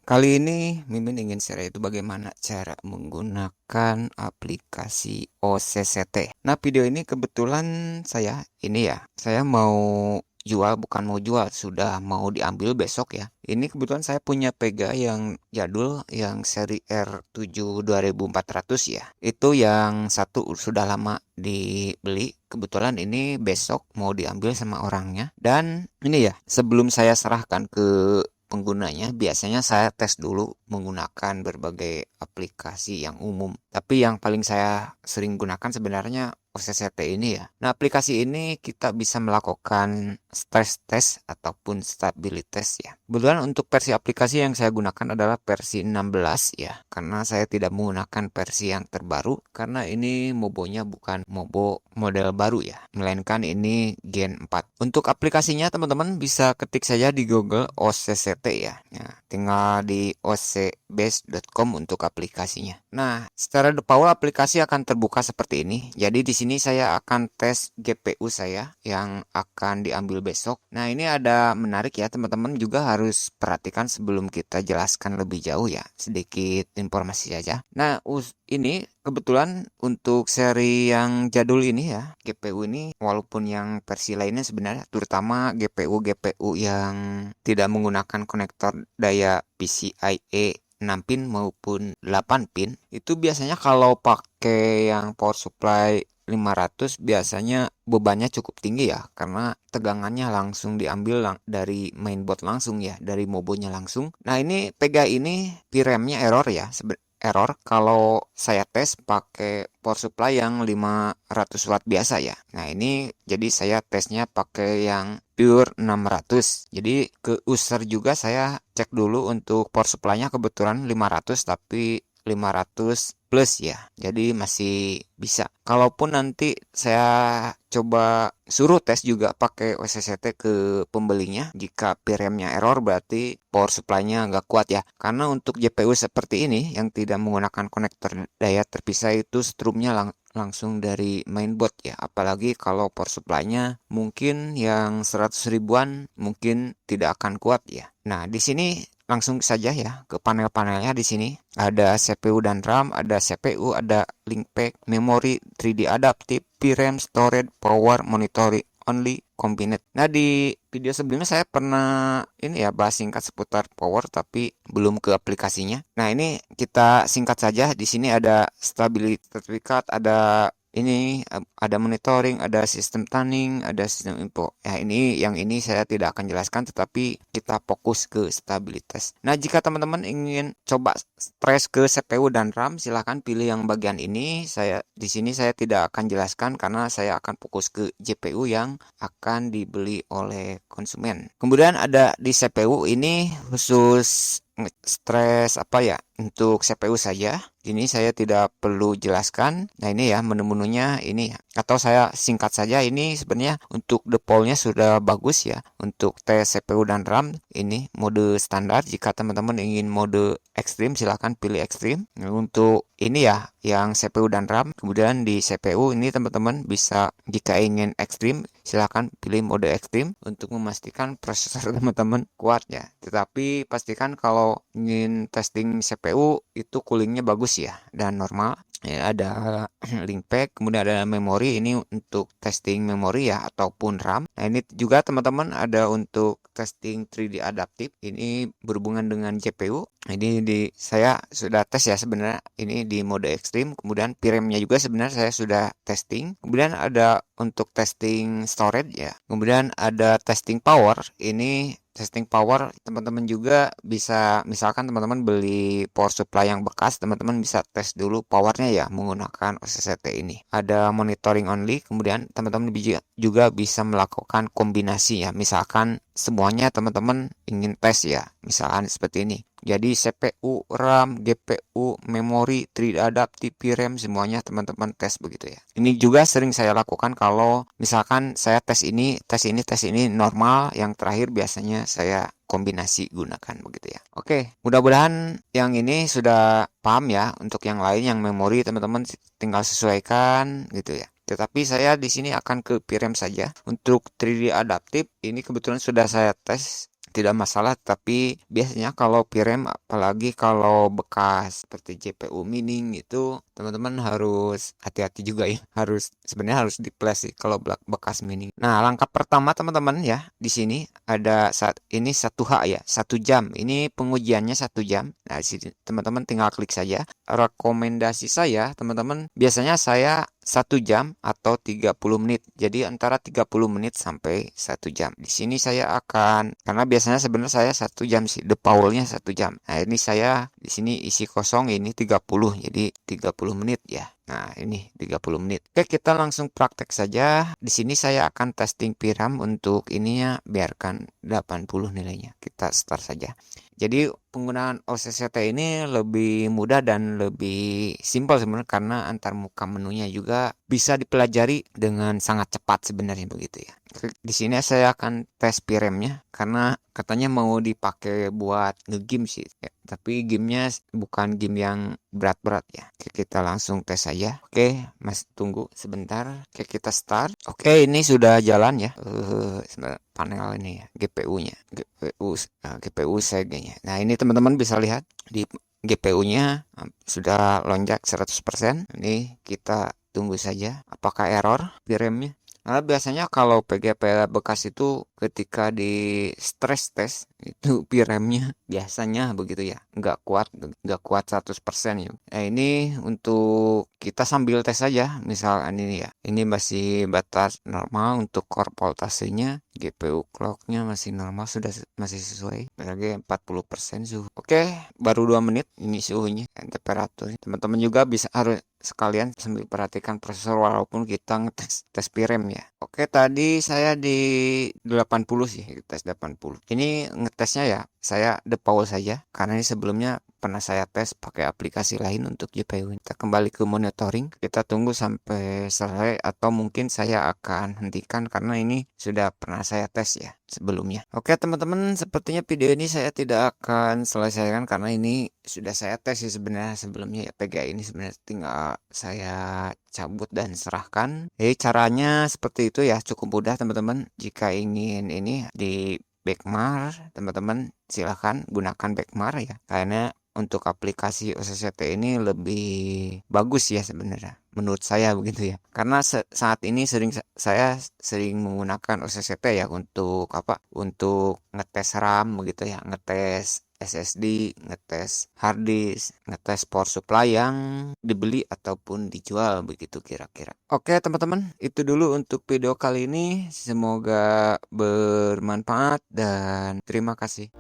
Kali ini Mimin ingin share itu bagaimana cara menggunakan aplikasi OCCT. Nah, video ini kebetulan saya mau jual, bukan mau jual, sudah mau diambil besok ya. Ini kebetulan saya punya Pega yang jadul, yang seri R7 2400 ya. Itu yang satu sudah lama dibeli. Kebetulan ini besok mau diambil sama orangnya. Dan ini ya, sebelum saya serahkan ke penggunanya, biasanya saya tes dulu menggunakan berbagai aplikasi yang umum. Tapi yang paling saya sering gunakan sebenarnya OCCT ini ya. Nah, aplikasi ini kita bisa melakukan stress test ataupun stability test ya. Kebetulan untuk versi aplikasi yang saya gunakan adalah versi 16 ya. Karena saya tidak menggunakan versi yang terbaru karena ini mobonya bukan mobo model baru ya, melainkan ini Gen 4. Untuk aplikasinya teman-teman bisa ketik saja di Google OCCT ya. Nah, tinggal di ocbase.com untuk aplikasinya. Nah, secara default aplikasi akan terbuka seperti ini. Jadi di sini saya akan tes GPU saya yang akan diambil besok. Nah, ini ada menarik ya, teman-teman juga harus perhatikan sebelum kita jelaskan lebih jauh ya. Sedikit informasi saja. Nah, ini kebetulan untuk seri yang jadul ini ya, GPU ini walaupun yang versi lainnya sebenarnya, terutama GPU yang tidak menggunakan konektor daya PCIe 6 pin maupun 8 pin, itu biasanya kalau pakai yang power supply 500 biasanya bebannya cukup tinggi ya, karena tegangannya langsung diambil dari mainboard langsung ya, dari mobonya langsung. Nah, ini Pega ini VRAM-nya error ya, error kalau saya tes pakai power supply yang 500 watt biasa ya. Nah, ini jadi saya tesnya pakai yang pure 600. Jadi ke user juga saya cek dulu untuk power supply-nya, kebetulan 500 tapi 500 plus ya. Jadi masih bisa. Kalaupun nanti saya coba suruh tes juga pakai OCCT ke pembelinya, jika VRAM-nya error berarti power supply-nya nggak kuat ya. Karena untuk GPU seperti ini yang tidak menggunakan konektor daya terpisah itu strumnya langsung dari mainboard ya. Apalagi kalau power supply-nya mungkin yang 100 ribuan mungkin tidak akan kuat ya. Nah, di sini langsung saja ya ke panel-panelnya. Di sini ada CPU dan RAM, ada CPU, ada link pack, memori, 3D adaptive, VRAM, storage, power, monitoring only, combined. Nah, di video sebelumnya saya pernah ini ya bahas singkat seputar power tapi belum ke aplikasinya. Nah, ini kita singkat saja. Di sini ada stability certificate, ada ini ada monitoring, ada sistem tuning, ada sistem info. Ya, yang ini saya tidak akan jelaskan, tetapi kita fokus ke stabilitas. Nah, jika teman-teman ingin coba stres ke CPU dan RAM, silahkan pilih yang bagian ini. Di sini saya tidak akan jelaskan karena saya akan fokus ke GPU yang akan dibeli oleh konsumen. Kemudian ada di CPU ini khusus stres apa ya, untuk CPU saja. Ini saya tidak perlu jelaskan. Nah, ini ya menu-menunya ini, atau saya singkat saja. Ini sebenarnya untuk defaultnya sudah bagus ya. Untuk tes CPU dan RAM ini mode standar. Jika teman-teman ingin mode ekstrim silahkan pilih ekstrim. Untuk ini ya yang CPU dan RAM. Kemudian di CPU ini teman-teman bisa, jika ingin ekstrim silahkan pilih mode ekstrim untuk memastikan prosesor teman-teman kuat ya. Tetapi pastikan kalau ingin testing CPU itu coolingnya bagus ya dan normal. Ya, ada link pack, kemudian ada memori, ini untuk testing memori ya ataupun RAM. Nah, ini juga teman-teman ada untuk testing 3D adaptive, ini berhubungan dengan GPU. Ini saya sudah tes ya sebenarnya, ini di mode ekstrim. Kemudian VRAM-nya juga sebenarnya saya sudah testing. Kemudian ada untuk testing storage ya. Kemudian ada testing power. Ini testing power teman-teman juga bisa, misalkan teman-teman beli power supply yang bekas, teman-teman bisa tes dulu powernya ya menggunakan OCCT ini. Ada monitoring only, kemudian teman-teman juga bisa melakukan kombinasi ya. Misalkan semuanya teman-teman ingin tes ya, misalkan seperti ini. Jadi CPU, RAM, GPU, memori, 3D adaptive, VRAM semuanya teman-teman tes begitu ya. Ini juga sering saya lakukan kalau misalkan saya tes ini normal, yang terakhir biasanya saya kombinasi gunakan begitu ya. Oke, mudah-mudahan yang ini sudah paham ya. Untuk yang lain yang memori teman-teman tinggal sesuaikan gitu ya. Tetapi saya di sini akan ke VRAM saja. Untuk 3D adaptive ini kebetulan sudah saya tes tidak masalah, tapi biasanya kalau VRAM apalagi kalau bekas seperti GPU mining itu teman-teman harus hati-hati juga ya. Sebenarnya harus di-flash sih kalau bekas mining. Nah, langkah pertama teman-teman ya, di sini ada saat ini 1H ya, 1 jam. Ini pengujiannya 1 jam. Nah, di sini teman-teman tinggal klik saja. Rekomendasi saya teman-teman, biasanya saya 1 jam atau 30 menit. Jadi antara 30 menit sampai 1 jam. Di sini saya akan, karena biasanya sebenarnya saya 1 jam sih, defaultnya 1 jam. Nah, ini saya di sini isi kosong ini 30, jadi 30 menit ya. Nah, ini 30 menit. Oke, kita langsung praktek saja. Di sini saya akan testing VRAM untuk ininya, biarkan 80 nilainya. Kita start saja. Jadi penggunaan OCCT ini lebih mudah dan lebih simpel sebenarnya, karena antar muka menunya juga bisa dipelajari dengan sangat cepat sebenarnya begitu ya. Di sini saya akan tes VRAM-nya karena katanya mau dipakai buat ngegame sih ya. Tapi gamenya bukan game yang berat-berat ya. Oke, kita langsung tes saja. Oke, Mas tunggu sebentar. Oke, kita start. Oke, ini sudah jalan ya. Panel ini ya, GPU-nya. GPU segenya. Nah, ini teman-teman bisa lihat di GPU-nya sudah lonjak 100%. Ini kita tunggu saja apakah error VRAM-nya. Nah, biasanya kalau PGP bekas itu ketika di stress test itu VRAM-nya biasanya begitu ya, nggak kuat 100% ya. Nah, ini untuk kita sambil tes saja, misalkan ini ya, ini masih batas normal untuk core voltasenya, GPU clock-nya masih normal, masih sesuai, sebagai 40% suhu. Oke, baru 2 menit ini suhunya dan temperatur. Teman-teman juga bisa harus sekalian sambil perhatikan prosesor walaupun kita ngetes VRAM ya. Oke, tadi saya di 80 sih, tes 80. Ini ngetesnya ya, saya default saja karena ini sebelumnya pernah saya tes pakai aplikasi lain untuk GPU. Kita kembali ke monitoring, kita tunggu sampai selesai atau mungkin saya akan hentikan karena ini sudah pernah saya tes ya sebelumnya. Oke teman-teman, sepertinya video ini saya tidak akan selesaikan karena ini sudah saya tes sih sebenarnya sebelumnya ya. PGA ini sebenarnya tinggal saya cabut dan serahkan. Jadi caranya seperti itu ya, cukup mudah teman-teman. Jika ingin ini di Backmark, teman-teman silahkan gunakan Backmark ya, karena untuk aplikasi OCCT ini lebih bagus ya sebenarnya menurut saya begitu ya, karena saat ini saya sering menggunakan OCCT ya untuk untuk ngetes RAM begitu ya, ngetes SSD, ngetes hard disk, ngetes power supply yang dibeli ataupun dijual begitu kira-kira. Oke teman-teman, itu dulu untuk video kali ini, semoga bermanfaat dan terima kasih.